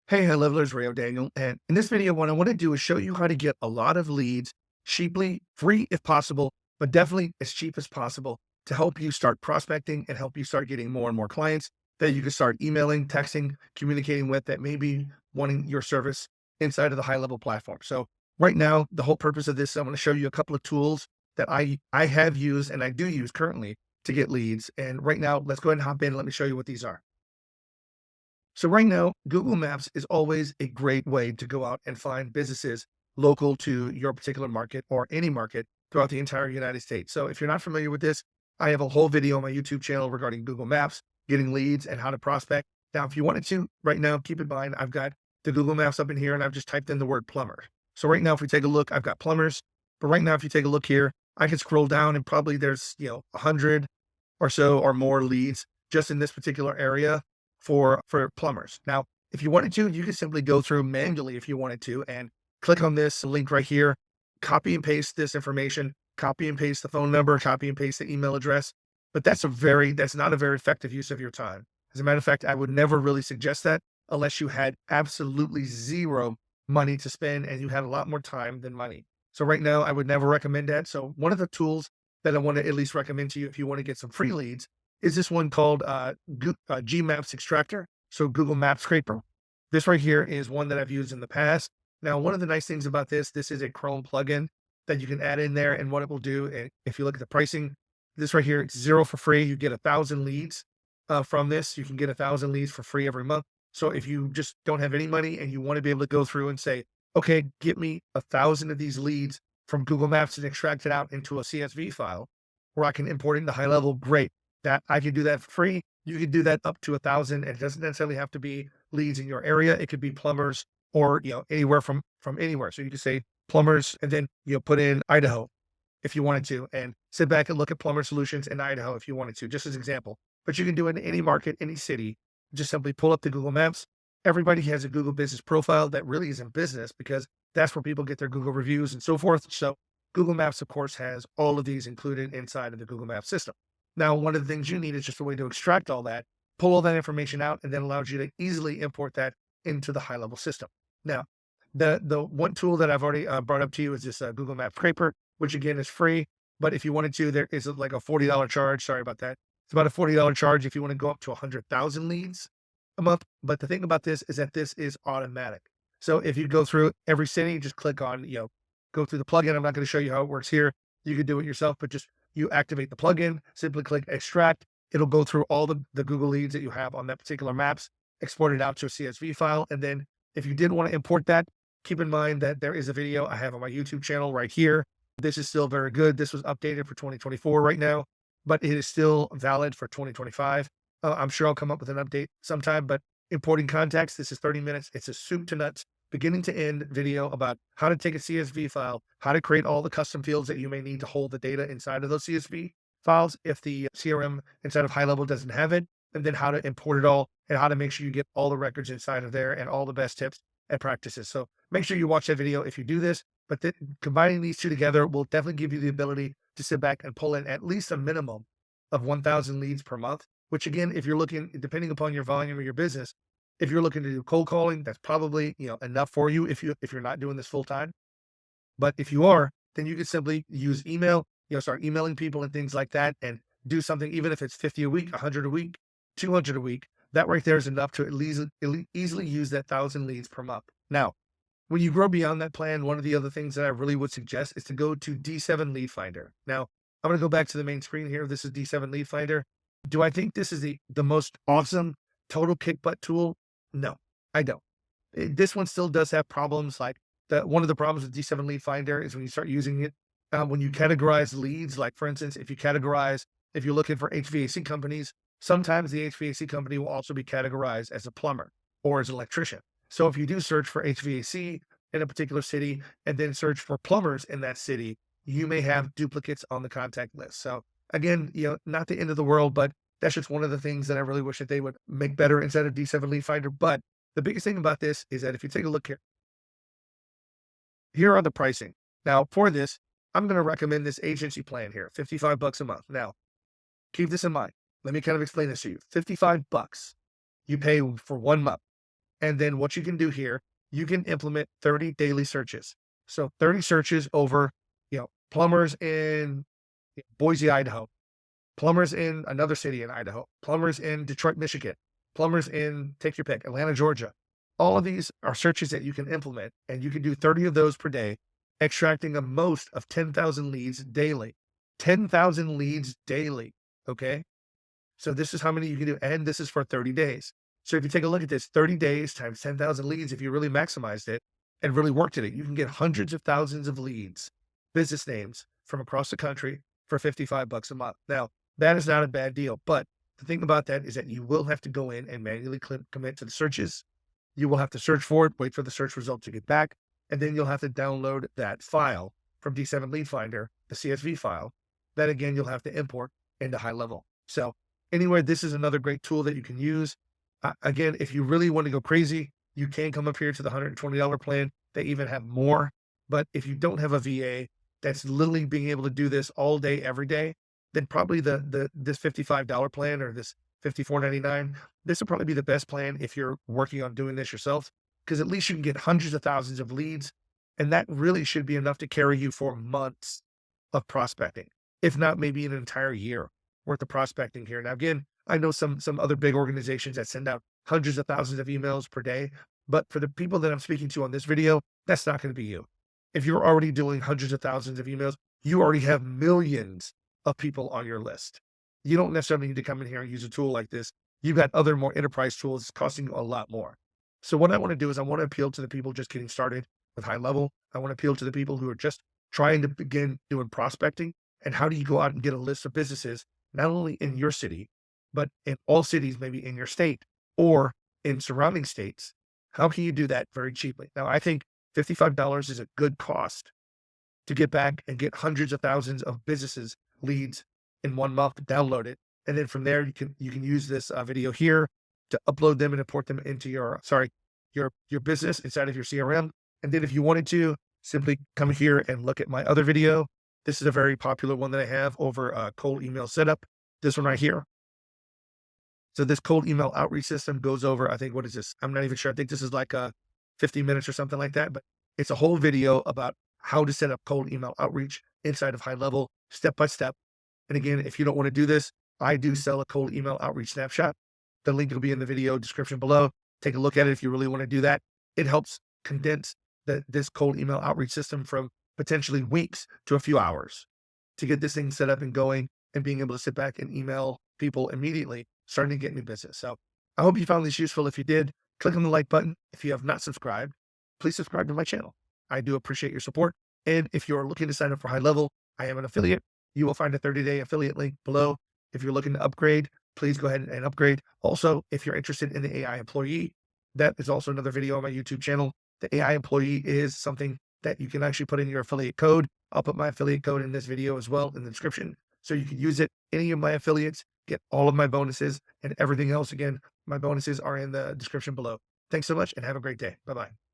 Hey, high levelers, Rayo Daniel. And in this video, what I want to do is show you how to get a lot of leads cheaply, free if possible, but definitely as cheap as possible to help you start prospecting and help you start getting more and more clients that you can start emailing, texting, communicating with that may be wanting your service inside of the high level platform. So right now, the whole purpose of this, I'm going to show you a couple of tools that I have used and I do use currently to get leads. And right now, let's go ahead and hop in. Let me show you what these are. So right now, Google Maps is always a great way to go out and find businesses local to your particular market or any market throughout the entire United States. So if you're not familiar with this, I have a whole video on my YouTube channel regarding Google Maps, getting leads and how to prospect. Now, if you wanted to right now, keep in mind, I've got the Google Maps up in here and I've just typed in the word plumber. So right now, if we take a look, I've got plumbers, but right now, if you take a look here, I can scroll down and probably there's, 100 or so or more leads just in this particular area for plumbers. Now, if you wanted to, you could simply go through manually if you wanted to and click on this link right here, copy and paste this information, copy and paste the phone number, copy and paste the email address. But that's not a very effective use of your time. As a matter of fact, I would never really suggest that unless you had absolutely zero money to spend and you had a lot more time than money. So right now, I would never recommend that. So one of the tools that I want to at least recommend to you if you want to get some free leads is this one called Gmaps Extractor. So Google Maps Scraper. This right here is one that I've used in the past. Now, one of the nice things about this is a Chrome plugin that you can add in there. And what it will do, and if you look at the pricing, this right here, it's zero for free. You get 1,000 leads from this. You can get 1,000 leads for free every month. So if you just don't have any money and you want to be able to go through and say, okay, get me 1,000 of these leads from Google Maps and extract it out into a CSV file where I can import it into high level, great. That I can do that for free. You can do that up to 1,000. And it doesn't necessarily have to be leads in your area. It could be plumbers or, anywhere from anywhere. So you can say plumbers and then, put in Idaho if you wanted to, and sit back and look at plumber solutions in Idaho if you wanted to, just as an example. But you can do it in any market, any city. Just simply pull up the Google Maps. Everybody has a Google business profile that really isn't business because that's where people get their Google reviews and so forth. So Google Maps, of course, has all of these included inside of the Google Maps system. Now, one of the things you need is just a way to extract all that, pull all that information out, and then allows you to easily import that into the high level system. Now, the one tool that I've already brought up to you is this Google Maps Scraper, which again is free. But if you wanted to, there is like a $40 charge. Sorry about that. It's about a $40 charge if you want to go up to 100,000 leads a month. But the thing about this is that this is automatic. So if you go through every city, just click on, go through the plugin. I'm not going to show you how it works here. You can do it yourself, but just you activate the plugin, simply click extract. It'll go through all the Google leads that you have on that particular maps, export it out to a CSV file. And then if you did want to import that, keep in mind that there is a video I have on my YouTube channel right here. This is still very good. This was updated for 2024 right now, but it is still valid for 2025. I'm sure I'll come up with an update sometime, but importing contacts, this is 30 minutes. It's a soup to nuts, beginning to end video about how to take a CSV file, how to create all the custom fields that you may need to hold the data inside of those CSV files if the CRM inside of High Level doesn't have it, and then how to import it all and how to make sure you get all the records inside of there and all the best tips and practices. So make sure you watch that video if you do this, but combining these two together will definitely give you the ability to sit back and pull in at least a minimum of 1,000 leads per month, which again, if you're looking, depending upon your volume of your business, if you're looking to do cold calling, that's probably, enough for you if you're not doing this full time. But if you are, then you can simply use email, start emailing people and things like that and do something, even if it's 50 a week, 100 a week, 200 a week, that right there is enough to at least easily use that 1,000 leads per month. Now, when you grow beyond that plan, one of the other things that I really would suggest is to go to D7 Lead Finder. Now, I'm going to go back to the main screen here. This is D7 Lead Finder. Do I think this is the most awesome total kick butt tool? No, I don't. This one still does have problems. Like one of the problems with D7 Lead Finder is when you start using it, when you categorize leads, like for instance, if you're looking for HVAC companies, sometimes the HVAC company will also be categorized as a plumber or as an electrician. So if you do search for HVAC in a particular city and then search for plumbers in that city, you may have duplicates on the contact list. So again, not the end of the world, but that's just one of the things that I really wish that they would make better inside of D7 Lead Finder. But the biggest thing about this is that if you take a look here are the pricing. Now for this, I'm going to recommend this agency plan here, $55 a month. Now, keep this in mind. Let me kind of explain this to you. $55 you pay for 1 month. And then what you can do here, you can implement 30 daily searches. So 30 searches over, plumbers in Boise, Idaho, plumbers in another city in Idaho, plumbers in Detroit, Michigan, plumbers in, take your pick, Atlanta, Georgia. All of these are searches that you can implement, and you can do 30 of those per day, extracting a most of 10,000 leads daily. 10,000 leads daily. Okay. So this is how many you can do, and this is for 30 days. So if you take a look at this, 30 days times 10,000 leads, if you really maximized it and really worked at it, you can get hundreds of thousands of leads, business names from across the country for $55 a month. Now, that is not a bad deal, but the thing about that is that you will have to go in and manually commit to the searches. You will have to search for it, wait for the search result to get back, and then you'll have to download that file from D7 Lead Finder, the CSV file. That again, you'll have to import into Highlevel. So anyway, this is another great tool that you can use. Again, if you really want to go crazy, you can come up here to the $120 plan. They even have more. But if you don't have a VA that's literally being able to do this all day, every day, then probably this $55 plan or this $54.99, this will probably be the best plan if you're working on doing this yourself, because at least you can get hundreds of thousands of leads. And that really should be enough to carry you for months of prospecting, if not maybe an entire year worth of prospecting here. Now, again, I know some other big organizations that send out hundreds of thousands of emails per day, but for the people that I'm speaking to on this video, that's not going to be you. If you're already doing hundreds of thousands of emails, you already have millions of people on your list. You don't necessarily need to come in here and use a tool like this. You've got other more enterprise tools costing you a lot more. So what I want to do is I want to appeal to the people just getting started with Highlevel. I want to appeal to the people who are just trying to begin doing prospecting. And how do you go out and get a list of businesses, not only in your city, but in all cities, maybe in your state or in surrounding states? How can you do that very cheaply? Now, I think $55 is a good cost to get back and get hundreds of thousands of businesses leads in 1 month, download it. And then from there, you can use this video here to upload them and import them into your business inside of your CRM. And then if you wanted to, simply come here and look at my other video. This is a very popular one that I have over cold email setup. This one right here. So this cold email outreach system goes over, I think, what is this? I'm not even sure. I think this is like 50 minutes or something like that, but it's a whole video about how to set up cold email outreach inside of Highlevel, step by step. And again, if you don't want to do this, I do sell a cold email outreach snapshot. The link will be in the video description below. Take a look at it if you really want to do that. It helps condense this cold email outreach system from potentially weeks to a few hours to get this thing set up and going and being able to sit back and email people immediately, starting to get new business. So I hope you found this useful. If you did, click on the like button. If you have not subscribed, please subscribe to my channel. I do appreciate your support. And if you're looking to sign up for Highlevel, I am an affiliate. You will find a 30-day affiliate link below. If you're looking to upgrade, please go ahead and upgrade. Also, if you're interested in the AI employee, that is also another video on my YouTube channel. The AI employee is something that you can actually put in your affiliate code. I'll put my affiliate code in this video as well in the description, so you can use it. Any of my affiliates get all of my bonuses and everything else. Again, my bonuses are in the description below. Thanks so much and have a great day. Bye-bye.